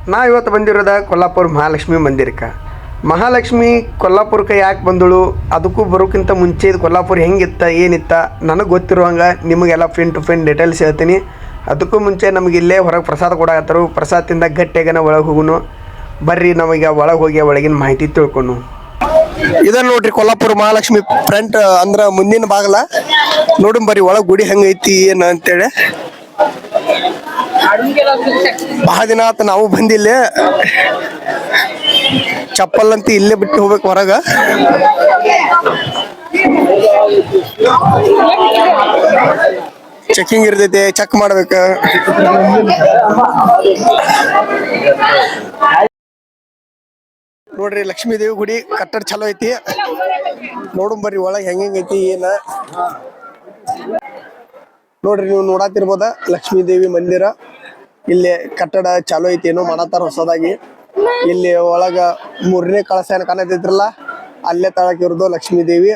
ನಾ ಇವತ್ತು ಬಂದಿರೋದ ಕೊಲ್ಲಾಪುರ ಮಹಾಲಕ್ಷ್ಮಿ ಮಂದಿರಕ್ಕೆ. ಮಹಾಲಕ್ಷ್ಮಿ ಕೊಲ್ಲಾಪುರಕ್ಕೆ ಯಾಕೆ ಬಂದಳು, ಅದಕ್ಕೂ ಬರೋಕ್ಕಿಂತ ಮುಂಚೆ ಇದು ಕೊಲ್ಲಾಪುರ ಹೆಂಗಿತ್ತ ಏನಿತ್ತ ನನಗೆ ಗೊತ್ತಿರುವಂಗೆ ನಿಮಗೆಲ್ಲ ಫಿನ್ ಟು ಫಿನ್ ಡೀಟೇಲ್ಸ್ ಹೇಳ್ತೀನಿ. ಅದಕ್ಕೂ ಮುಂಚೆ ನಮಗೆ ಇಲ್ಲೇ ಹೊರಗೆ ಪ್ರಸಾದ ಕೊಡಾಕತ್ತಾರು. ಪ್ರಸಾದ ತಿಂದ ಗಟ್ಟಿಯಾಗನ ಒಳಗೆ ಹೋಗುನು. ಬರ್ರಿ ನಮಗೆ ಒಳಗೆ ಹೋಗಿ ಒಳಗಿನ ಮಾಹಿತಿ ತಿಳ್ಕೊಂಡು. ಇದನ್ನ ನೋಡ್ರಿ ಕೊಲ್ಲಾಪುರ ಮಹಾಲಕ್ಷ್ಮಿ ಫ್ರಂಟ್ ಅಂದ್ರೆ ಮುಂದಿನ ಬಾಗಲ ನೋಡಮ್ ಬರ್ರಿ ಒಳಗೆ ಗುಡಿ ಹೆಂಗೈತಿ ಏನು ಅಂತೇಳಿ. ಬಹಳ ದಿನ ಆತ ನಾವು ಬಂದಿಲ್ಲ. ಚಪ್ಪಲ್ ಅಂತ ಇಲ್ಲೇ ಬಿಟ್ಟು ಹೋಗ್ಬೇಕು ಹೊರಗ. ಚೆಕಿಂಗ್ ಇರ್ತೈತೆ, ಚೆಕ್ ಮಾಡ್ಬೇಕ. ನೋಡ್ರಿ ಲಕ್ಷ್ಮೀ ದೇವಿ ಗುಡಿ ಕಟ್ಟಡ ಚಲೋ ಐತಿ. ನೋಡಮ್ ಬರ್ರಿ ಒಳಗೆ ಹೆಂಗೈತಿ ಏನ. ನೋಡ್ರಿ ನೀವು ನೋಡಾತಿರ್ಬೋದ ಲಕ್ಷ್ಮೀ ದೇವಿ ಮಂದಿರ. ಇಲ್ಲಿ ಕಟ್ಟಡ ಚಾಲೋ ಐತಿ, ಏನೋ ಮಾಡತ್ತಾರ ಹೊಸದಾಗಿ. ಇಲ್ಲಿ ಒಳಗ 3ನೇ ಕಳಸ ಏನ್ ಕಾಣತೈತ್ರಲ್ಲ ಅಲ್ಲೇ ತಳಕ್ ಇರೋದು ಲಕ್ಷ್ಮೀ ದೇವಿ.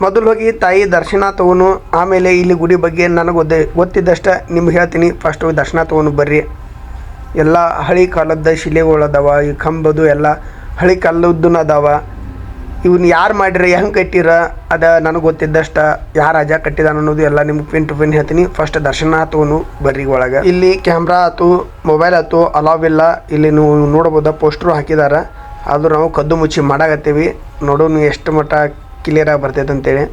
ಮೊದಲು ಹೋಗಿ ತಾಯಿ ದರ್ಶನ ತಗೋನು, ಆಮೇಲೆ ಇಲ್ಲಿ ಗುಡಿ ಬಗ್ಗೆ ನನಗೆ ಗೊತ್ತಿದ್ದಷ್ಟ ನಿಮ್ಗೆ ಹೇಳ್ತೀನಿ. ಫಸ್ಟ್ ಹೋಗಿ ದರ್ಶನ ತಗೋನು ಬರ್ರಿ. ಎಲ್ಲ ಹಳಿ ಕಾಲದ ಶಿಲೆಗಳು ಅದಾವ. ಈ ಕಂಬದು ಎಲ್ಲ ಹಳಿ ಕಾಲದ್ದು ಅದಾವ. ಇವನ್ನ ಯಾರು ಮಾಡಿರ ಹೆಂಗೆ ಕಟ್ಟಿರ ಅದ ನನಗೆ ಗೊತ್ತಿದ್ದಷ್ಟ ಯಾರು ರಾಜ ಕಟ್ಟಿದಾನ ಅನ್ನೋದು ಎಲ್ಲ ನಿಮ್ಗೆ ಪಿನ್ ಟು ಪಿನ್ ಹೇಳ್ತೀನಿ. ಫಸ್ಟ್ ದರ್ಶನ ಆತವನು ಬರ್ರಿ ಒಳಗೆ. ಇಲ್ಲಿ ಕ್ಯಾಮ್ರಾ ಆಯ್ತು, ಮೊಬೈಲ್ ಆಯ್ತು ಅಲಾವ್ ಇಲ್ಲ. ಇಲ್ಲಿ ನೀವು ನೋಡ್ಬೋದ ಪೋಸ್ಟ್ರು ಹಾಕಿದಾರ. ಆದರೂ ನಾವು ಕದ್ದು ಮುಚ್ಚಿ ಮಾಡಾಕತ್ತೀವಿ. ನೋಡೋನು ಎಷ್ಟು ಮಟ್ಟ ಕ್ಲಿಯರಾಗಿ ಬರ್ತೈತೆ ಅಂತೇಳಿ.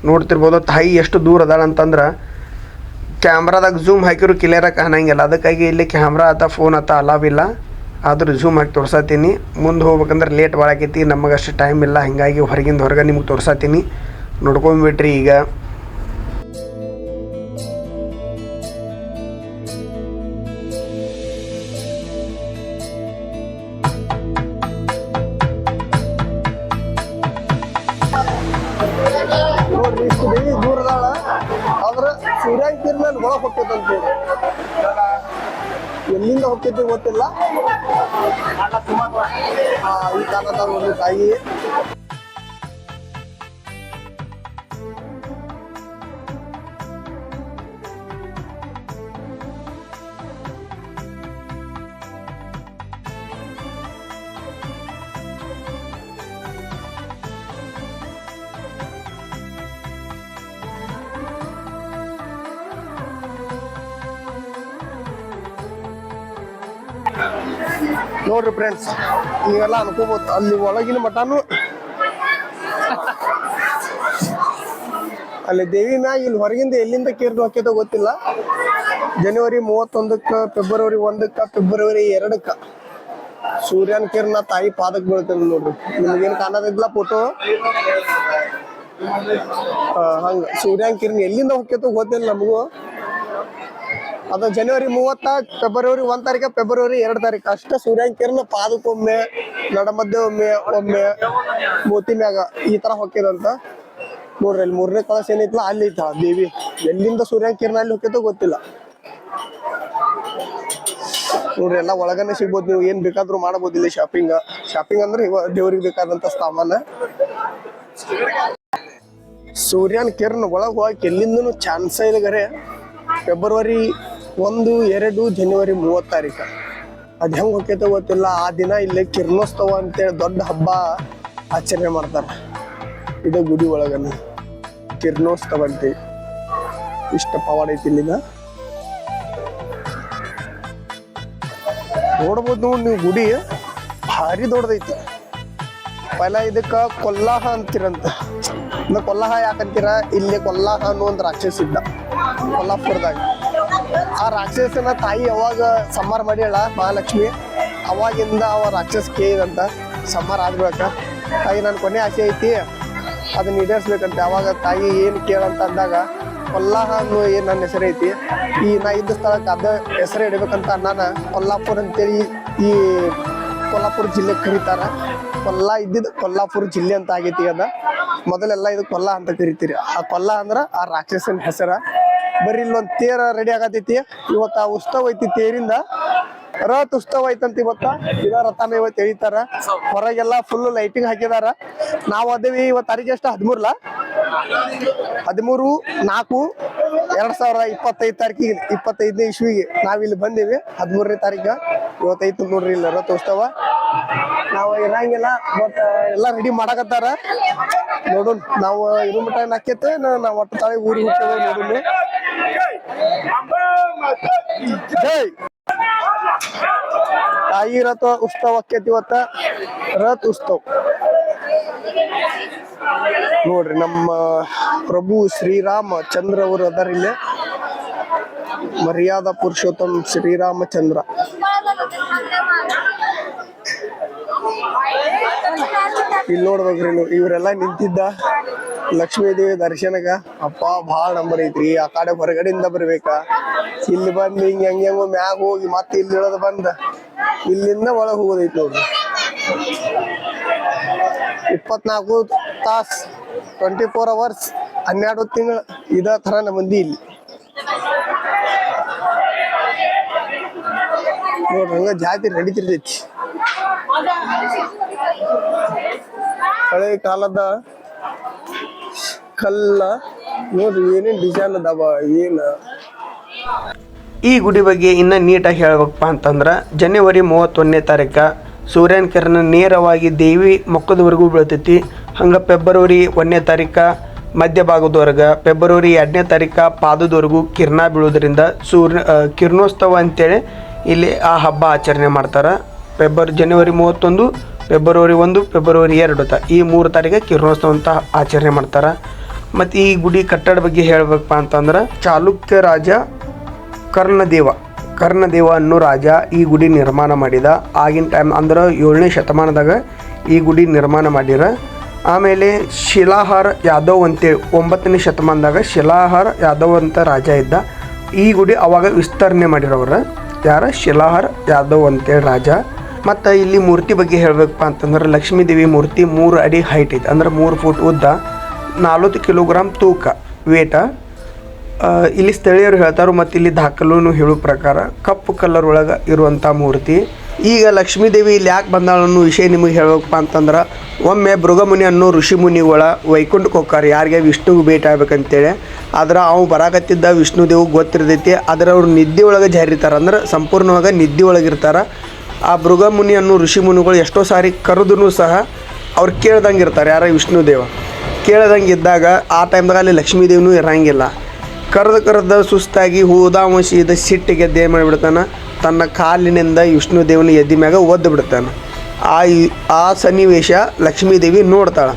ನೋಡ್ತಿರ್ಬೋದು ತಾಯಿ ಎಷ್ಟು ದೂರ ಅದಾಳ ಅಂತಂದ್ರೆ ಕ್ಯಾಮ್ರಾದಾಗ ಝೂಮ್ ಹಾಕಿದ್ರು ಕ್ಲಿಯರಾಗಿ ಕಾಣಂಗಿಲ್ಲ. ಅದಕ್ಕಾಗಿ ಇಲ್ಲಿ ಕ್ಯಾಮ್ರಾ ಆತ ಫೋನ್ ಆತ ಅಲಾವ್ ಇಲ್ಲ. ಆದರೂ ಝೂಮ್ ಹಾಕಿ ತೋರ್ಸತ್ತೀನಿ. ಮುಂದೆ ಹೋಗ್ಬೇಕಂದ್ರೆ ಲೇಟ್ ಭಾಳ ಆಕೈತಿ, ನಮಗಷ್ಟು ಟೈಮ್ ಇಲ್ಲ. ಹೀಗಾಗಿ ಹೊರಗಿಂದ ಹೊರಗೆ ನಿಮ್ಗೆ ತೋರ್ಸತ್ತೀನಿ, ನೋಡ್ಕೊಂಬಿಟ್ರಿ. ಈಗ ನೋಡ್ರಿ ಇಷ್ಟು ದೇವಿ ದೂರ ಅದಾಳ. ಆದ್ರೆ ಸೂರ್ಯಾಂಕಿರ್ನಲ್ಲಿ ಒಳಗೆ ಹೋಗ್ತೈತಂತ. ಎಲ್ಲಿಂದ ಹೋಗ್ತೈತಿ ಗೊತ್ತಿಲ್ಲ. ಈ ಕಾರಣದ ಒಂದು ತಾಯಿ ನೋಡ್ರಿ ಫ್ರೆಂಡ್ಸ್, ನೀವೆಲ್ಲ ಅನ್ಕೋಬಹುದು ಅಲ್ಲಿ ಒಳಗಿನ ಮಠನು ಅಲ್ಲಿ ದೇವಿ ಮ್ಯಾಗ ಇಲ್ಲಿ ಹೊರಗಿಂದ ಎಲ್ಲಿಂದ ಕೇರ್ದು ಹಾಕಿದ ಗೊತ್ತಿಲ್ಲ. ಜನವರಿ 31ಕ್ಕೆ, ಫೆಬ್ರವರಿ 1ಕ್ಕೆ, ಫೆಬ್ರವರಿ 2ಕ್ಕೆ ಸೂರ್ಯನ ಕಿರಣ ತಾಯಿ ಪಾದಕ್ಕೆ ಬೀಳ್ತೇನೆ. ನೋಡ್ರಿ ನಿಮ್ಗೇನು ಕಾಣೋದಿಲ್ಲ ಫೋಟೋ. ಹಂಗ ಸೂರ್ಯನ ಕಿರಣ ಎಲ್ಲಿಂದ ಹೋಗ್ತೈತೋ ಗೊತ್ತಿಲ್ಲ ನಮಗೂ. ಅದು ಜನವರಿ 30, ಫೆಬ್ರವರಿ 1 ತಾರೀಕು, ಫೆಬ್ರವರಿ 2 ತಾರೀಕು ಅಷ್ಟೇ ಸೂರ್ಯನ ಕಿರಣ ಪಾದಕ್ಕೊಮ್ಮೆ, ನಡಮಧ್ಯೆ ಒಮ್ಮೆ ಮೂತಿ ಮ್ಯಾಗ ಈ ತರ ಹೊಕ್ಕಿದಂತ. ನೋಡ್ರಿ ಅಲ್ಲಿ 3ನೇ ಕಳಶ ಏನೈತಲ್ಲ ಅಲ್ಲಿ ಐತ ದೇವಿ. ಎಲ್ಲಿಂದ ಸೂರ್ಯನ ಕಿರಣ ಅಲ್ಲಿ ಹೊಕ್ಕೈತೋ ಗೊತ್ತಿಲ್ಲ. ನೋಡ್ರಿ ಎಲ್ಲ ಒಳಗನೆ ಸಿಗ್ಬೋದು, ನೀವು ಏನ್ ಬೇಕಾದ್ರೂ ಮಾಡಬಹುದು ಇಲ್ಲಿ. ಶಾಪಿಂಗ್ ಅಂದ್ರೆ ದೇವ್ರಿಗೆ ಬೇಕಾದಂತ ಸಾಮಾನ. ಸೂರ್ಯನ ಕಿರಣ ಒಳಗೆ ಹೋಗಕ್ಕೆ ಎಲ್ಲಿಂದನೂ ಚಾನ್ಸ ಇಲ್ಲಗರೆ. ಫೆಬ್ರವರಿ 1, 2, ಜನವರಿ 30 ತಾರೀಕು ಅದು ಹೆಂಗೆ ಹೋಗ್ತೈತೋ ಗೊತ್ತಿಲ್ಲ. ಆ ದಿನ ಇಲ್ಲಿ ಕಿರಣೋತ್ಸವ ಅಂತೇಳಿ ದೊಡ್ಡ ಹಬ್ಬ ಆಚರಣೆ ಮಾಡ್ತಾರೆ. ಇದು ಗುಡಿ ಒಳಗನೆ ಕಿರಣೋತ್ಸವ ಅಂತೇಳಿ ಇಷ್ಟ ಪವಾಡ ಐತಿ ಇಲ್ಲಿನ. ನೋಡ್ಬೋದು ನೋಡಿ ನೀವು, ಗುಡಿ ಭಾರಿ ದೊಡ್ಡದೈತಿ. ಪೈಲ ಇದಕ್ಕ ಕೊಲ್ಲಾಹ ಅಂತೀರಂತ. ಕೊಲ್ಲಾಹ ಯಾಕಂತೀರ, ಇಲ್ಲಿ ಕೊಲ್ಲಾಹ ಅನ್ನೋ ಒಂದು ರಾಕ್ಷಸ ಇದ್ದ ಕೊಲ್ಲಾಪುರದಾಗ. ಆ ರಾಕ್ಷಸನ ತಾಯಿ ಯಾವಾಗ ಸಂಹಾರ ಮಾಡ್ಯಾಳ ಮಹಾಲಕ್ಷ್ಮಿ, ಅವಾಗಿಂದ ಅವ ರಾಕ್ಷಸ ಕೇಳಿದಂತ ಸಂಹಾರ ಆದ್ಬೇಕ. ತಾಯಿ ನನ್ನ ಕೊನೆ ಆಸೆ ಐತಿ ಅದನ್ನ ಈಡೇರಿಸ್ಬೇಕಂತೆ. ಅವಾಗ ತಾಯಿ ಏನು ಕೇಳಂತ ಅಂದಾಗ ಕೊಲ್ಲಾಹ ಅನ್ನೋ ಏನು ನನ್ನ ಹೆಸರು ಐತಿ, ಈ ನಾ ಇದ್ದ ಸ್ಥಳಕ್ಕೆ ಅದ ಹೆಸರು ಇಡಬೇಕಂತ ನಾನು ಕೊಲ್ಲಾಪುರ ಅಂತೇಳಿ ಈ ಕೊಲ್ಲಾಪುರ ಜಿಲ್ಲೆ ಕರೀತಾರ. ಇದ್ದಿದ್ದು ಕೊಲ್ಲಾಪುರ ಜಿಲ್ಲೆ ಅಂತ ಆಗೈತಿ. ಅದ ಮೊದಲೆಲ್ಲ ಇದು ಕೊಲ್ಲಾ ಅಂತ ಕರಿತೀರಿ. ಆ ಕೊಲ್ಲಾ ಅಂದ್ರ ಆ ರಾಕ್ಷಸನ ಹೆಸರ. ಬರ್ರಿ ಇಲ್ಲೊಂದು ತೇರ ರೆಡಿ ಆಗತೈತಿ. ಇವತ್ತ ಆ ಉತ್ಸವ ಐತಿ, ತೇರಿಂದ ರಥ ಉತ್ಸವ ಐತಂತ. ಇದ ರಥನ ಇವತ್ತು ಎಳಿತಾರ. ಹೊರಗೆಲ್ಲ ಫುಲ್ ಲೈಟಿಂಗ್ ಹಾಕಿದಾರ. ನಾವು ಅದೇವಿ ಇವತ್ತು ತಾರೀಕು ಎಷ್ಟು 13 13/4/2025 ತಾರೀಕಿಗೆ 25ನೇ ಇಸ್ವಿಗೆ ನಾವಿಲ್ಲಿ ಬಂದೇವಿ. 13ನೇ ತಾರೀಕು ಇವತ್ತೈತು ನೋಡ್ರಿ ಇಲ್ಲಿ ರಥೋತ್ಸವ. ನಾವು ಇರಂಗಿಲ್ಲ ಬಟ್ ಎಲ್ಲ ರೆಡಿ ಮಾಡಕತ್ತಾರ. ನೋಡು ನಾವು ಇರು ಮಟ ನಾಕೈತೆ ನಾವು ಒಟ್ಟು ತಾಳಿ ಊರಿಗೆ ಹೋಗ್ತೇವೆ. ನೋಡು ಜೈ ತಾಯಿ ರಥ ಉತ್ಸವ ಆಕೈತಿ ಇವತ್ತ. ರಥ ಉತ್ಸವ ನೋಡ್ರಿ ನಮ್ಮ ಪ್ರಭು ಶ್ರೀರಾಮಚಂದ್ರ ಅವರು ಅದಾರ ಇಲ್ಲಿ. ಮರ್ಯಾದಾ ಪುರುಷೋತ್ತಮ ಶ್ರೀರಾಮಚಂದ್ರ. ಇಲ್ಲಿ ನೋಡ್ಬೇಕ್ರಿ ಇವರೆಲ್ಲ ನಿಂತಿದ್ದ ಲಕ್ಷ್ಮೀ ದೇವಿ ದರ್ಶನಗ. ಅಪ್ಪ ಭಾಳ ನಂಬರ್ ಐತ್ರಿ. ಆ ಕಡೆ ಹೊರಗಡೆಯಿಂದ ಬರ್ಬೇಕಾ, ಇಲ್ಲಿ ಬಂದು ಹೆಂಗೋ ಮ್ಯಾಗ ಹೋಗಿ ಮತ್ತೆ ಇಲ್ಲಿ ಇಳದ್ ಬಂದ ಇಲ್ಲಿಂದ ಒಳಗ್ ಹೋಗೋದೈತಿ ನೋಡ್ರಿ. 24 ತಾಸು 24 hours 12 ತಿಂಗಳು ಇದ ತರ ನಮ್ಮ ಮಂದಿ ಇಲ್ಲಿ ನೋಡ್ರಿ. ಹಂಗ ಜಾತಿ ನಡೀತಿರ್ತೈತಿ. ಹಳೆ ಕಾಲದ ಕಲ್ಲ ನೋಡ್ರಿ ಏನೇನ್ ಡಿಸೈನ್ ಅದಾವ. ಏನ ಈ ಗುಡಿ ಬಗ್ಗೆ ಇನ್ನು ನೀಟಾಗಿ ಹೇಳ್ಬೇಕಪ್ಪ ಅಂತಂದ್ರೆ ಜನವರಿ 31ನೇ ತಾರೀಕು ಸೂರ್ಯನ ಕಿರಣ ನೇರವಾಗಿ ದೇವಿ ಮೊಕ್ಕದವರೆಗೂ ಬೀಳ್ತೈತಿ. ಹಂಗೆ ಫೆಬ್ರವರಿ 1ನೇ ತಾರೀಕು ಮಧ್ಯಭಾಗದವರೆಗೆ, ಫೆಬ್ರವರಿ 2ನೇ ತಾರೀಕು ಪಾದದವರೆಗೂ ಕಿರಣ ಬೀಳೋದ್ರಿಂದ ಕಿರಣೋತ್ಸವ ಅಂತೇಳಿ ಇಲ್ಲಿ ಆ ಹಬ್ಬ ಆಚರಣೆ ಮಾಡ್ತಾರೆ. ಜನವರಿ 31, ಫೆಬ್ರವರಿ 1, ಫೆಬ್ರವರಿ 2 ಈ 3 ತಾರೀಕು ಕಿರಣೋತ್ಸವ ಅಂತ ಆಚರಣೆ ಮಾಡ್ತಾರೆ. ಮತ್ತು ಈ ಗುಡಿ ಕಟ್ಟಡ ಬಗ್ಗೆ ಹೇಳ್ಬೇಕಪ್ಪ ಅಂತಂದ್ರೆ ಚಾಲುಕ್ಯ ರಾಜ ಕರ್ಣದೇವ ಅನ್ನೋ ರಾಜ ಈ ಗುಡಿ ನಿರ್ಮಾಣ ಮಾಡಿದ. ಆಗಿನ ಟೈಮ್ ಅಂದ್ರೆ 7ನೇ ಶತಮಾನದಾಗ ಈ ಗುಡಿ ನಿರ್ಮಾಣ ಮಾಡಿರ. ಆಮೇಲೆ ಶಿಲಾಹಾರ ಯಾದವ್ ಅಂತೇಳಿ 9ನೇ ಶತಮಾನದಾಗ ಶಿಲಾಹಾರ ಯಾದವ್ ಅಂತ ರಾಜ ಇದ್ದ. ಈ ಗುಡಿ ಅವಾಗ ವಿಸ್ತರಣೆ ಮಾಡಿರೋರು ಯಾರ ಶಿಲಾಹಾರ ಯಾದವ್ ಅಂತೇಳಿ ರಾಜ. ಮತ್ತು ಇಲ್ಲಿ ಮೂರ್ತಿ ಬಗ್ಗೆ ಹೇಳಬೇಕಪ್ಪ ಅಂತಂದ್ರೆ ಲಕ್ಷ್ಮೀ ದೇವಿ ಮೂರ್ತಿ 3 ಅಡಿ ಹೈಟ್ ಐತೆ, ಅಂದ್ರೆ 3 ಫೂಟ್ ಉದ್ದ, 40 ಕಿಲೋಗ್ರಾಮ್ ತೂಕ ವೇಟ. ಇಲ್ಲಿ ಸ್ಥಳೀಯರು ಹೇಳ್ತಾರೆ ಮತ್ತು ಇಲ್ಲಿ ದಾಖಲೂ ಹೇಳೋ ಪ್ರಕಾರ ಕಪ್ಪು ಕಲ್ಲರ್ ಒಳಗೆ ಇರುವಂಥ ಮೂರ್ತಿ. ಈಗ ಲಕ್ಷ್ಮೀ ದೇವಿ ಇಲ್ಲಿ ಯಾಕೆ ಬಂದಾಳ ಅನ್ನೋ ವಿಷಯ ನಿಮಗೆ ಹೇಳ್ಬೇಕಪ್ಪ ಅಂತಂದ್ರೆ ಒಮ್ಮೆ ಭೃಗಮುನಿ ಅನ್ನೋ ಋಷಿ ಮುನಿಗಳ ವೈಕುಂಠಕ್ಕೆ ಹೋಗ್ತಾರೆ. ಯಾರಿಗೆ ವಿಷ್ಣುಗೆ ಭೇಟಿ ಆಗ್ಬೇಕಂತೇಳಿ. ಆದ್ರೆ ಅವು ಬರಾಕತ್ತಿದ್ದ ವಿಷ್ಣು ದೇವ್ ಗೊತ್ತಿರ್ತೈತಿ. ಆದರೆ ಅವ್ರು ನಿದ್ದೆ ಒಳಗೆ ಜಾರಿರ್ತಾರೆ, ಅಂದ್ರೆ ಸಂಪೂರ್ಣವಾಗಿ ನಿದ್ದೆ ಒಳಗಿರ್ತಾರೆ. ಆ ಭೃಗಮುನಿ ಅನ್ನೋ ಋಷಿ ಮುನಿಗಳು ಎಷ್ಟೋ ಸಾರಿ ಕರೆದ್ರೂ ಸಹ ಅವ್ರು ಕೇಳ್ದಂಗೆ ಇರ್ತಾರೆ. ಯಾರ ವಿಷ್ಣು ದೇವ ಕೇಳ್ದಂಗೆ ಇದ್ದಾಗ ಆ ಟೈಮ್ದಾಗ ಅಲ್ಲಿ ಲಕ್ಷ್ಮೀ ದೇವಿನೂ ಇರಂಗಿಲ್ಲ. ಕರೆದ ಸುಸ್ತಾಗಿ ಹೋದಾಮಶಿದ ಸಿಟ್ಟಿಗೆ ಎದ್ದು ಏನು ಮಾಡಿಬಿಡ್ತಾನೆ, ತನ್ನ ಕಾಲಿನಿಂದ ವಿಷ್ಣು ದೇವನ ಎದ್ದಿ ಮ್ಯಾಗ ಒದ್ದು ಬಿಡ್ತಾನೆ. ಆ ಸನ್ನಿವೇಶ ಲಕ್ಷ್ಮೀ ದೇವಿ ನೋಡ್ತಾಳೆ.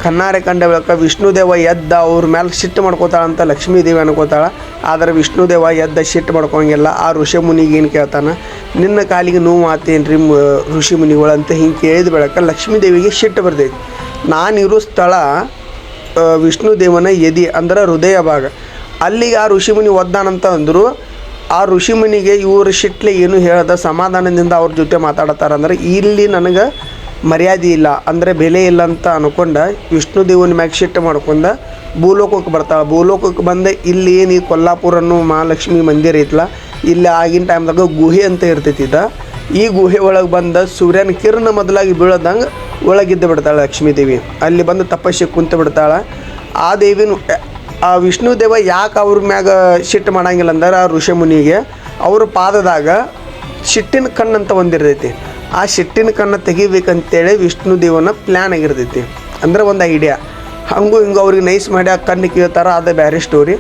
ಕಣ್ಣಾರೆ ಕಂಡ ಬಳಿಕ ವಿಷ್ಣು ದೇವ ಎದ್ದ ಅವ್ರ ಮೇಲೆ ಸಿಟ್ಟು ಮಾಡ್ಕೋತಾಳಂತ ಲಕ್ಷ್ಮೀ ದೇವಿ ಅನ್ಕೋತಾಳೆ. ಆದರೆ ವಿಷ್ಣು ದೇವ ಎದ್ದ ಸಿಟ್ಟು ಮಾಡ್ಕೊಂಗಿಲ್ಲ. ಆ ಋಷಿ ಮುನಿಗೆ ಏನು ಕೇಳ್ತಾನೆ, ನಿನ್ನ ಕಾಲಿಗೆ ನೋವು ಆತೇನ್ರಿ ಋಷಿ ಮುನಿಗಳು ಅಂತ ಹಿಂಗೆ ಕೇಳಿದ ಬಳಿಕ ಲಕ್ಷ್ಮೀ ದೇವಿಗೆ ಸಿಟ್ಟು ಬರ್ತೈತಿ. ನಾನಿರೋ ಸ್ಥಳ ವಿಷ್ಣು ದೇವನ ಎದಿ ಅಂದ್ರೆ ಹೃದಯ ಭಾಗ. ಅಲ್ಲಿಗೆ ಆ ಋಷಿಮುನಿ ಒದ್ದಾನಂತ ಅಂದರು. ಆ ಋಷಿಮುನಿಗೆ ಇವರು ಶಿಟ್ಲೆ ಏನು ಹೇಳ್ದ ಸಮಾಧಾನದಿಂದ ಅವ್ರ ಜೊತೆ ಮಾತಾಡತ್ತಾರ. ಅಂದ್ರೆ ಇಲ್ಲಿ ನನಗೆ ಮರ್ಯಾದೆ ಇಲ್ಲ, ಅಂದರೆ ಬೆಲೆ ಇಲ್ಲ ಅಂತ ಅನ್ಕೊಂಡ ವಿಷ್ಣು ದೇವನ ಮ್ಯಾಗ ಶಿಟ್ಟು ಮಾಡ್ಕೊಂಡ ಭೂಲೋಕಕ್ಕೆ ಬರ್ತಾಳೆ. ಭೂಲೋಕಕ್ಕೆ ಬಂದ ಇಲ್ಲಿ ಏನು ಈ ಕೊಲ್ಲಾಪುರ ಅನ್ನೋ ಮಹಾಲಕ್ಷ್ಮಿ ಮಂದಿರ ಐತಲ್ಲ, ಇಲ್ಲಿ ಆಗಿನ ಟೈಮ್ದಾಗ ಗುಹೆ ಅಂತ ಇರ್ತೈತಿದ್ದ. ಈ ಗುಹೆ ಒಳಗೆ ಬಂದ ಸೂರ್ಯನ ಕಿರಣ ಮೊದಲಾಗಿ ಬೀಳದಂಗೆ ಒಳಗಿದ್ದು ಬಿಡ್ತಾಳೆ ಲಕ್ಷ್ಮೀ ದೇವಿ. ಅಲ್ಲಿ ಬಂದು ತಪಸ್ಸಿಗೆ ಕುಂತು ಬಿಡ್ತಾಳೆ. ಆ ದೇವಿನ ಆ ವಿಷ್ಣು ದೇವ ಯಾಕೆ ಅವ್ರ ಮ್ಯಾಗ ಶಿಟ್ಟು ಮಾಡಂಗಿಲ್ಲ ಅಂದ್ರೆ ಆ ಋಷಿ ಮುನಿಗೆ ಅವ್ರ ಪಾದದಾಗ ಶಿಟ್ಟಿನ ಕಣ್ಣು ಅಂತ ಒಂದಿರ್ತೈತಿ. ಆ ಶಿಟ್ಟಿನ ಕಣ್ಣು ತೆಗಿಬೇಕಂತೇಳಿ ವಿಷ್ಣು ದೇವನ ಪ್ಲ್ಯಾನ್ ಆಗಿರ್ತೈತಿ, ಅಂದ್ರೆ ಒಂದು ಐಡಿಯಾ. ಹಂಗೂ ಹಿಂಗೆ ಅವ್ರಿಗೆ ನೈಸ್ ಮಾಡಿ ಆ ಕಣ್ಣು ಕೇಳ್ತಾರೆ, ಅದು ಬೇರೆ ಸ್ಟೋರಿ.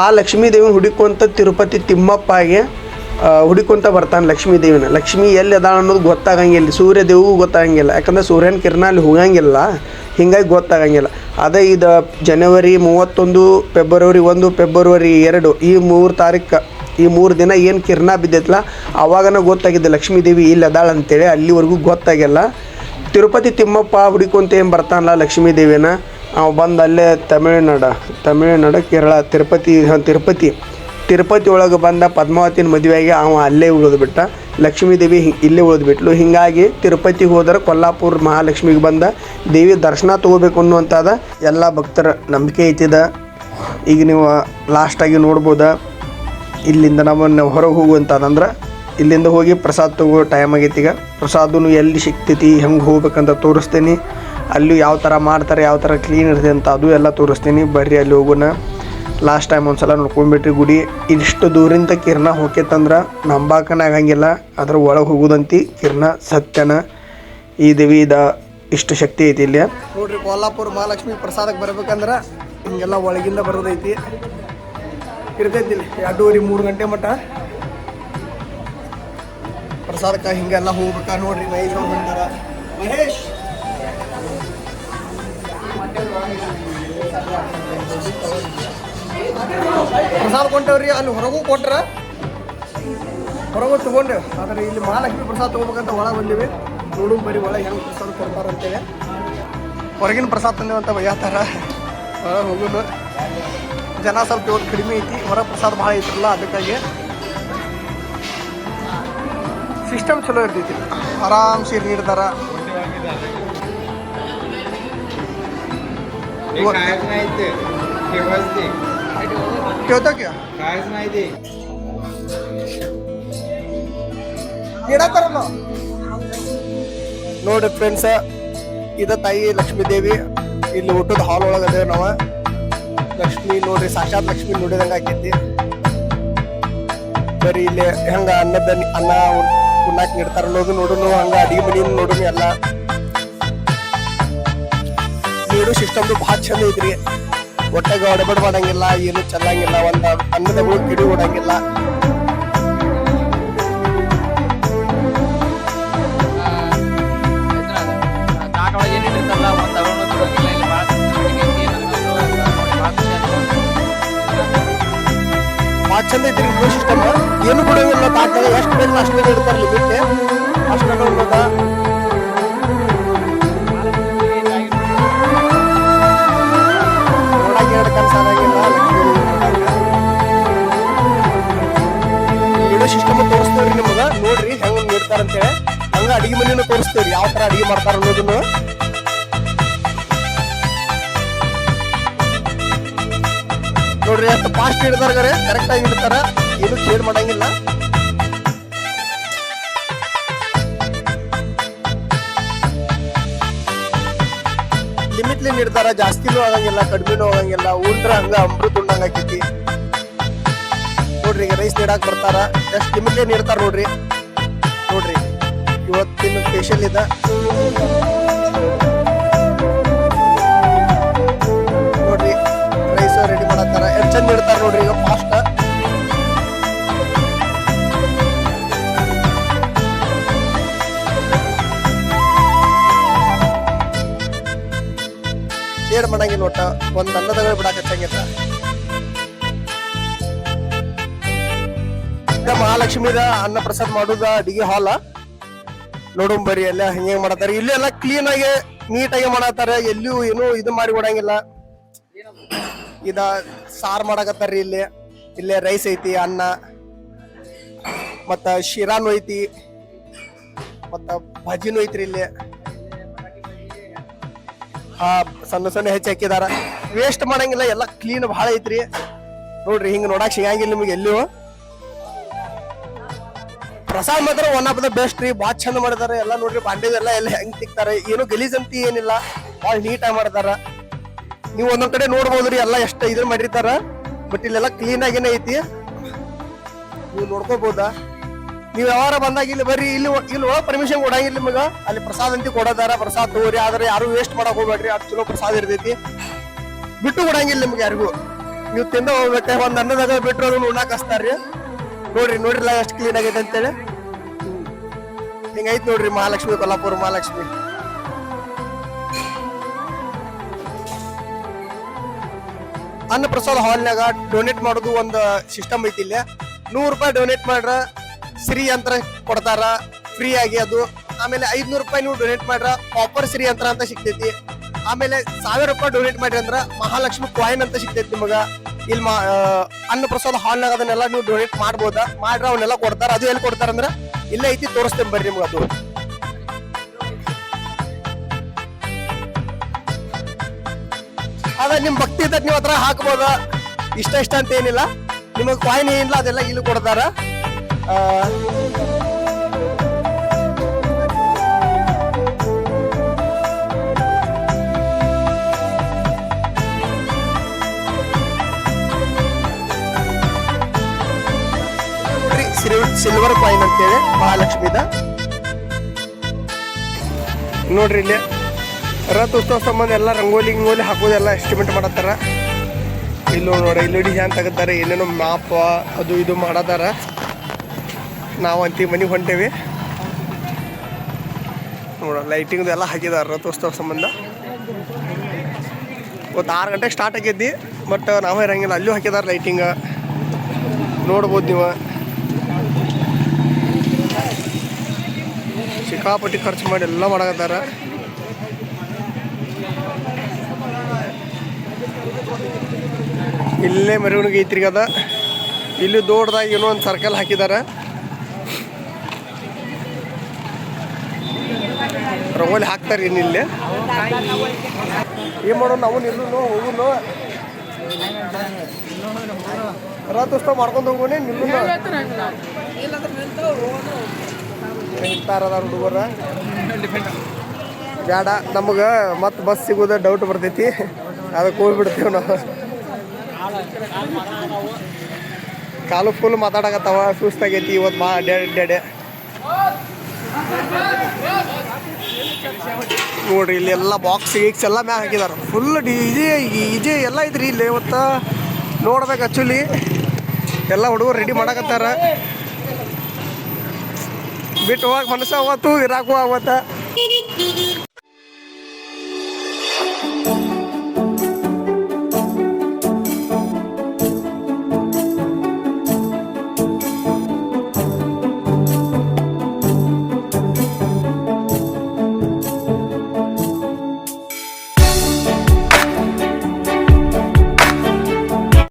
ಆ ಲಕ್ಷ್ಮೀ ದೇವಿನ ಹುಡುಕೊಂತ ತಿರುಪತಿ ತಿಮ್ಮಪ್ಪಗೆ ಹುಡುಕೊಂತ ಬರ್ತಾನೆ ಲಕ್ಷ್ಮೀ ದೇವಿನ. ಲಕ್ಷ್ಮಿ ಎಲ್ಲಿ ಅದಾಳ ಅನ್ನೋದು ಗೊತ್ತಾಗಂಗಿಲ್ಲ, ಸೂರ್ಯ ದೇವಿಗೂ ಗೊತ್ತಾಗಂಗಿಲ್ಲ. ಯಾಕಂದ್ರೆ ಸೂರ್ಯನ ಕಿರಣ ಅಲ್ಲಿ ಹೋಗಂಗಿಲ್ಲ, ಹಿಂಗಾಗಿ ಗೊತ್ತಾಗಂಗಿಲ್ಲ. ಅದೇ ಇದು ಜನವರಿ 31, ಫೆಬ್ರವರಿ 1, ಫೆಬ್ರವರಿ 2 ಈ 3 ತಾರೀಕು, ಈ 3 ದಿನ ಏನು ಕಿರಣ ಬಿದ್ದೈತಲ್ಲ ಅವಾಗನ ಗೊತ್ತಾಗಿದ್ದೆ ಲಕ್ಷ್ಮೀ ದೇವಿ ಇಲ್ಲಿ ಅದಾಳ ಅಂತೇಳಿ. ಅಲ್ಲಿವರೆಗೂ ಗೊತ್ತಾಗಿಲ್ಲ. ತಿರುಪತಿ ತಿಮ್ಮಪ್ಪ ಹುಡುಕೊಂತ ಏನು ಬರ್ತಾನಲ್ಲ ಲಕ್ಷ್ಮೀ ದೇವಿನ, ಅವ ಬಂದು ಅಲ್ಲೇ ತಮಿಳುನಾಡು ಕೇರಳ ತಿರುಪತಿ ಒಳಗೆ ಬಂದ ಪದ್ಮಾವತಿನ ಮದುವೆಯಾಗಿ ಅವ ಅಲ್ಲೇ ಉಳಿದ್ಬಿಟ್ಟ. ಲಕ್ಷ್ಮೀ ದೇವಿ ಇಲ್ಲೇ ಉಳಿದ್ಬಿಟ್ಲು. ಹೀಗಾಗಿ ತಿರುಪತಿಗೆ ಹೋದ್ರೆ ಕೊಲ್ಲಾಪುರ ಮಹಾಲಕ್ಷ್ಮಿಗೆ ಬಂದ ದೇವಿ ದರ್ಶನ ತೊಗೋಬೇಕು ಅನ್ನುವಂಥದ್ದು ಎಲ್ಲ ಭಕ್ತರ ನಂಬಿಕೆ ಐತಿದ. ಈಗ ನೀವು ಲಾಸ್ಟಾಗಿ ನೋಡ್ಬೋದ, ಇಲ್ಲಿಂದ ನಾವು ಹೊರಗೆ ಹೋಗುವಂಥದ್ದಂದ್ರೆ ಇಲ್ಲಿಂದ ಹೋಗಿ ಪ್ರಸಾದ ತಗೋ ಟೈಮ್ ಆಗೈತಿ. ಈಗ ಪ್ರಸಾದನು ಎಲ್ಲಿ ಸಿಗ್ತೈತಿ ಹೆಂಗೆ ಹೋಗ್ಬೇಕಂತ ತೋರಿಸ್ತೀನಿ. ಅಲ್ಲಿ ಯಾವ ಥರ ಮಾಡ್ತಾರೆ, ಯಾವ ಥರ ಕ್ಲೀನ್ ಇರುತ್ತೆ ಅಂತ ಅದು ಎಲ್ಲ ತೋರಿಸ್ತೀನಿ. ಬರ್ರಿ ಅಲ್ಲಿ ಹೋಗೋಣ. ಲಾಸ್ಟ್ ಟೈಮ್ ಒಂದು ಸಲ ನೋಡ್ಕೊಂಡ್ಬಿಟ್ರಿ ಗುಡಿ. ಇದಿಷ್ಟು ದೂರಿಂದ ಕಿರಣ ಹೋಗ್ಯತ್ತಂದ್ರೆ ನಂಬಾಕನ ಆಗಂಗಿಲ್ಲ. ಅದ್ರ ಒಳಗೆ ಹೋಗೋದಂತಿ ಕಿರಣ ಸತ್ಯನ. ಈ ದೇವಿದ ಇಷ್ಟು ಶಕ್ತಿ ಐತಿ ಇಲ್ಲಿ. ನೋಡ್ರಿ, ಕೊಲ್ಲಾಪುರ ಮಹಾಲಕ್ಷ್ಮಿ ಪ್ರಸಾದಕ್ಕೆ ಬರ್ಬೇಕಂದ್ರೆ ಹಿಂಗೆಲ್ಲ ಒಳಗಿಂದ ಬರೋದೈತಿ. ಇರ್ತೈತಿ ಇಲ್ಲಿ 2-3 ಗಂಟೆ ಮಟ್ಟ ಪ್ರಸಾದಕ್ಕೆ ಹಿಂಗೆಲ್ಲ ಹೋಗ್ಬೇಕ. ನೋಡ್ರಿ, ಮಹೇಶ್ ಅವ್ರು ಬಂದಾರ. ಮಹೇಶ್ ಪ್ರಸಾದ ಕೊಂಡವ್ರಿ. ಅಲ್ಲಿ ಹೊರಗೂ ಕೊಟ್ರ, ಹೊರಗೂ ತಗೊಂಡೇವು. ಆದರೆ ಇಲ್ಲಿ ಮಹಾಲಕ್ಷ್ಮಿ ಪ್ರಸಾದ ತೊಗೋಬೇಕಂತ ಒಳಗೆ ಬಂದೀವಿ. ನೋಡು ಬರೀ ಒಳಗೆ ಹೆಂಗೆ ಪ್ರಸಾದ ಕೊಡ್ತಾರಂತೇಳಿ. ಹೊರಗಿನ ಪ್ರಸಾದ ತಂದೇವಂತ ಬೈಯಾತಾರ. ಹೊರಗೆ ಹೋಗೋದು ಜನ ಸ್ವಲ್ಪ ಇವತ್ತು ಕಡಿಮೆ ಐತಿ. ಹೊರ ಪ್ರಸಾದ ಭಾಳ ಐತ್ರಲ್ಲ, ಅದಕ್ಕಾಗಿ ಸಿಸ್ಟಮ್ ಚಲೋ ಇರ್ತೈತಿ. ಆರಾಮ್ಸಿ ನೀಡ್ತಾರ. ನೋಡ್ರಿ ಫ್ರೆಂಡ್ಸ್, ಇದ ತಾಯಿ ಲಕ್ಷ್ಮೀ ದೇವಿ. ಇಲ್ಲಿ ಊಟದ ಹಾಲ್ ಒಳಗದೇವೆ ನಾವು. ಲಕ್ಷ್ಮಿ ನೋಡ್ರಿ, ಸಾಕ್ಷಾತ್ ಲಕ್ಷ್ಮಿ ನೋಡಿದಂಗ ಆಕೈತಿ. ಬರೀ ಇಲ್ಲಿ ಹೆಂಗ ಅನ್ನ ಉಣ್ಣಾಕ್ ನೀಡ್ತಾರ ಅನ್ನೋದು ನೋಡುನು, ಹಂಗ ಅಡಿಗೆ ಮನಿ ನೋಡುನು ಎಲ್ಲ ನೀಡು ಸಿಸ್ಟಮ್ದು ಭಾಳ ಚಂದ ಐತ್ರಿ. ಒಟ್ಟಾಗ ಒಡಬಡ್ ಮಾಡಂಗಿಲ್ಲ, ಏನು ಚೆಲ್ಲಂಗಿಲ್ಲ, ಒಂದ್ ಅನ್ನದ ಕಿಡಿ ಓಡಂಗಿಲ್ಲ. ಭಾಳ ಚಂದ ಐತ್ರಿ ಸಿಸ್ಟಮ್. ಏನು ಬಿಡಂಗಿಲ್ಲ. ತಾಟಾಗ ಎಷ್ಟು ಬೇಕು ಅಷ್ಟು ಇಡ್ತಾರ, ಲಿಮಿಟ್ ಅಷ್ಟು ಅನ್ನೋದ. ಸಿಸ್ಟಮ್ ತೋರಿಸ್ತೇವ್ರಿ ನಿಮ್ಗ. ನೋಡ್ರಿ ಹೆಂಗ್ ನೀಡ್ತಾರಂತೇಳಿ. ಹಂಗ ಅಡಿಗೆ ಮನೇನು ತೋರಿಸ್ತೇವ್ರಿ, ಯಾವ ತರ ಅಡಿಗೆ ಮಾಡ್ತಾರ ಅನ್ನೋದನ್ನು. ನೋಡ್ರಿ ಎಷ್ಟು ಫಾಸ್ಟ್ ಇಡ್ತಾರ, ಕರೆಕ್ಟ್ ಆಗಿ ಇಡ್ತಾರ, ಏನು ಚೇಂಜ್ ಮಾಡಂಗಿಲ್ಲ. ಲಿಮಿಟ್ಲಿ ನೀಡ್ತಾರ, ಜಾಸ್ತಿನೂ ಆಗಂಗಿಲ್ಲ, ಕಡಿಮೆನೂ ಆಗಂಗಿಲ್ಲ. ಉಂಡ್ರ ಹಂಗ ಅಮೃತ ಉಣ್ಣಂಗ ಆಕೈತಿ. ನೋಡ್ರಿ, ಈಗ ರೈಸ್ ನೀಡಾಕ್ ಬರ್ತಾರ, ಎಷ್ಟು ಲಿಮಿಟ್ಲೇ ನೀಡ್ತಾರ. ನೋಡ್ರಿ ನೋಡ್ರಿ ಇವತ್ತಿನ ಸ್ಪೆಷಲ್ ಇದ. ನೋಡ್ರಿ ರೈಸ್ ರೆಡಿ ಮಾಡತ್ತಾರ, ಎಷ್ಟು ಚಂದ ನೀಡ್ತಾರ ನೋಡ್ರಿ. ಈಗ ಫಾಸ್ಟ್ ಏಡ್ ಮಾಡಂಗಿಲ್ಲ. ಒಟ್ಟ ಒಂದ್ ಅನ್ನದಾಗ ಬಿಡಾಕ ಹಚ್ಚಂಗಿಲ್ಲ. ಮಹಾಲಕ್ಷ್ಮಿದ ಅನ್ನ ಪ್ರಸಾದ ಮಾಡುದ ಅಡಿಗೆ ಹಾಲ ನೋಡುಂ ಬರ್ರಿ. ಎಲ್ಲ ಹೆಂಗೆ ಮಾಡತ್ತಾರ. ಇಲ್ಲಿ ಎಲ್ಲ ಕ್ಲೀನ್ ಆಗಿ ನೀಟಾಗಿ ಮಾಡತ್ತಾರ. ಎಲ್ಲಿಯೂ ಏನು ಇದು ಮಾಡಿ ಕೊಡಂಗಿಲ್ಲ. ಇದ ಸಾರು ಮಾಡಕತ್ತಾರ್ರಿ. ಇಲ್ಲೇ ರೈಸ್ ಐತಿ, ಅನ್ನ ಮತ್ತ ಶಿರಾನು ಐತಿ, ಮತ್ತ ಭಾಜಿನೂ ಐತ್ರಿ. ಇಲ್ಲಿ ಸಣ್ಣ ಸಣ್ಣ ಹೆಚ್ಚು ಹಾಕಿದಾರ. ವೇಸ್ಟ್ ಮಾಡಂಗಿಲ್ಲ, ಎಲ್ಲ ಕ್ಲೀನ್ ಭಾಳ ಐತ್ರಿ. ನೋಡ್ರಿ, ಹಿಂಗ ನೋಡಕ್ ಸಿಗಂಗಿಲ್ಲ ನಿಮ್ಗೆ ಎಲ್ಲಿಯೂ. ಪ್ರಸಾದ್ ಮಾತ್ರ ಒನ್ ಆಫ್ ದ ಬೆಸ್ಟ್ ರೀ. ಭಾಳ ಚಂದ ಮಾಡಿದಾರೆ ಎಲ್ಲ. ನೋಡ್ರಿ ಬಾಂಡೆದೆಲ್ಲ ಎಲ್ಲ ಹೆಂಗ್ ತಿಕ್ತಾರೆ, ಏನು ಗಲೀಜಂತಿ ಏನಿಲ್ಲ, ಭಾಳ ನೀಟಾಗಿ ಮಾಡ್ತಾರ. ನೀವು ಒಂದೊಂದ್ ಕಡೆ ನೋಡ್ಬೋದ್ರಿ ಎಲ್ಲ ಎಷ್ಟು ಇದ್ರ ಮಾಡಿರ್ತಾರ. ಬಟ್ ಇಲ್ಲೆಲ್ಲ ಕ್ಲೀನ್ ಆಗೇನೆ ಐತಿ, ನೀವು ನೋಡ್ಕೋಬಹುದ. ನೀವು ಯಾವಾರ ಬಂದಾಗ ಇಲ್ಲಿ ಬರ್ರಿ. ಇಲ್ಲಿ ಒಳಗೆ ಪರ್ಮಿಷನ್ ಕೊಡಂಗಿಲ್ಲ ನಿಮಗ. ಅಲ್ಲಿ ಪ್ರಸಾದ ಅಂತ ಕೊಡೋದಾರ, ಪ್ರಸಾದ ತಗೋರಿ. ಆದ್ರೆ ಯಾರು ವೇಸ್ಟ್ ಮಾಡಕ್ ಹೋಗ್ಬೇಡ್ರಿ. ಅದು ಚಲೋ ಪ್ರಸಾದ ಇರ್ತೈತಿ. ಬಿಟ್ಟು ಕೊಡಂಗಿಲ್ಲ ನಿಮ್ಗೆ ಯಾರಿಗೂ. ನೀವು ತಿಂದ ಹೋಗ್ಬೇಕ. ಒಂದ್ ಅನ್ನದಾಗ ಬಿಟ್ರು ಅದನ್ನ ಉಣ್ಣಾಕ್ ಹಚ್ತಾರ್ರಿ. ನೋಡ್ರಿಲ್ಲ ಎಷ್ಟು ಕ್ಲೀನ್ ಆಗೈತೆ ಅಂತೇಳಿ. ಹಿಂಗೈತಿ ನೋಡ್ರಿ ಮಹಾಲಕ್ಷ್ಮಿ, ಕೊಲ್ಲಾಪುರ ಮಹಾಲಕ್ಷ್ಮಿ. ಅನ್ನ ಪ್ರಸಾದ ಹಾಲ್ನಾಗ ಡೊನೇಟ್ ಮಾಡೋದು ಒಂದು ಸಿಸ್ಟಮ್ ಐತಿ. ಇಲ್ಲಿ 100 ರೂಪಾಯಿ ಡೊನೇಟ್ ಮಾಡ್ರ ಶ್ರೀ ಯಂತ್ರ ಕೊಡ್ತಾರ ಫ್ರೀ ಆಗಿ ಅದು. ಆಮೇಲೆ 500 ರೂಪಾಯಿ ನೀವು ಡೊನೇಟ್ ಮಾಡ್ರ ಕಾಪರ್ ಶ್ರೀ ಯಂತ್ರ ಅಂತ ಸಿಗ್ತೈತಿ. ಆಮೇಲೆ 1000 ರೂಪಾಯಿ ಡೊನೇಟ್ ಮಾಡ್ರಿ ಅಂದ್ರ ಮಹಾಲಕ್ಷ್ಮಿ ಕಾಯಿನ್ ಅಂತ ಸಿಗ್ತೈತಿ ನಿಮಗ. ಇಲ್ಲಿ ಅನ್ನ ಪ್ರಸಾದ ಹಾಲ್ನಾಗ ಅದನ್ನೆಲ್ಲ ನೀವು ಡೊನೇಟ್ ಮಾಡ್ಬೋದ. ಮಾಡ್ರ ಅವನ್ನೆಲ್ಲ ಕೊಡ್ತಾರ. ಅದು ಎಲ್ಲಿ ಕೊಡ್ತಾರ ಅಂದ್ರ ಇಲ್ಲೇ ಐತಿ, ತೋರಿಸ್ತೇನೆ ಬರ್ರಿ ನಿಮ್ಗೆ. ಅದು ಅದ ನಿಮ್ ಭಕ್ತಿ ಇದ್ದ ನೀವು ಹತ್ರ ಹಾಕ್ಬೋದ. ಇಷ್ಟ ಅಂತ ಏನಿಲ್ಲ. ನಿಮಗ್ ಕಾಯಿನ್ ಏನಿಲ್ಲ, ಅದೆಲ್ಲ ಇಲ್ಲಿ ಕೊಡ್ತಾರ. ಸಿಲ್ವರ್ ಕಾಯಿನ್ ಅಂತೇಳಿ ಮಹಾಲಕ್ಷ್ಮಿದ. ನೋಡ್ರಿ ಇಲ್ಲಿ ರಥೋತ್ಸವ ಸಂಬಂಧ ಎಲ್ಲ ರಂಗೋಲಿ ಗಿಂಗೋಲಿ ಹಾಕೋದೆಲ್ಲ ಎಸ್ಟಿಮೇಟ್ ಮಾಡತ್ತಾರ. ಇಲ್ಲಿ ನೋಡಿ ಇಲ್ಲಿ ಡಿಸೈನ್ ತೆಗಿತಾರೆ, ಏನೇನೋ ಮ್ಯಾಪ್ ಅದು ಇದು ಮಾಡತ್ತಾರ. ನಾವು ಅಂತೀವಿ ಮನೆಗೆ ಹೊಂಟೇವಿ. ನೋಡ ಲೈಟಿಂಗ್ದು ಎಲ್ಲ ಹಾಕಿದಾರೆ ರಥೋತ್ಸವ ಸಂಬಂಧ. ಇವತ್ತು 6 ಗಂಟೆಗೆ ಸ್ಟಾರ್ಟ್ ಆಗೈತಿ, ಬಟ್ ನಾವೇ ಇರಂಗಿಲ್ಲ, ಅಲ್ಲೂ ಹಾಕಿದಾರೆ ಲೈಟಿಂಗ ನೋಡ್ಬೋದು ನೀವು. ಸಿಕ್ಕಾಪಟ್ಟಿ ಖರ್ಚು ಮಾಡಿ ಎಲ್ಲ ಮಾಡಕತ್ತಾರ. ಇಲ್ಲೇ ಮೆರವಣಿಗೆ ಐತ್ರಿ ಅದ. ಇಲ್ಲಿ ದೊಡ್ಡದಾಗಿ ಏನೋ ಒಂದು ಸರ್ಕಲ್ ಹಾಕಿದ್ದಾರೆ. ರಂಗೋಲಿ ಹಾಕ್ತಾರೆ ಇನ್ನಿಲ್ಲಿ. ಏನು ಮಾಡೋಣ ನಾವು ನಿಲ್ಲುನು ಹೋಗುನು ರಥೋತ್ಸವ ಮಾಡ್ಕೊಂಡು ಹೋಗೋಣ. ನಿಲ್ಲುನು ಇರ್ತಾರದ ಹುಡುಗರ ಬೇಡ, ನಮಗೆ ಮತ್ತೆ ಬಸ್ ಸಿಗೋದ ಡೌಟ್ ಬರ್ತೈತಿ, ಅದಕ್ಕೆ ಹೋಗ್ಬಿಡ್ತೇವೆ ನಾವು. ಕಾಲು ಫುಲ್ ಮಾತಾಡಕತ್ತಾವ, ಸುಸ್ತಾಗೈತಿ ಇವತ್ತು ಬಾ ಅಡ್ಡಾಡೆ. ನೋಡ್ರಿ ಇಲ್ಲಿ ಎಲ್ಲ ಬಾಕ್ಸ್ ಗೀಕ್ಸ್ ಎಲ್ಲ ಮ್ಯಾಗ ಹಾಕಿದಾರ. ಫುಲ್ ಡಿಜೆ ಎಲ್ಲ ಐತ್ರಿ ಇಲ್ಲಿ ಇವತ್ತು. ನೋಡ್ಬೇಕು ಆ್ಯಕ್ಚುಲಿ ಎಲ್ಲ ಹುಡುಗರು ರೆಡಿ ಮಾಡಕತ್ತಾರ. ಬಿಟ್ಟು ಹೋಗಕ್ಕೆ ಮನಸ್ಸು ಅವತ್ತು, ಇರಾಕು ಅವತ್ತ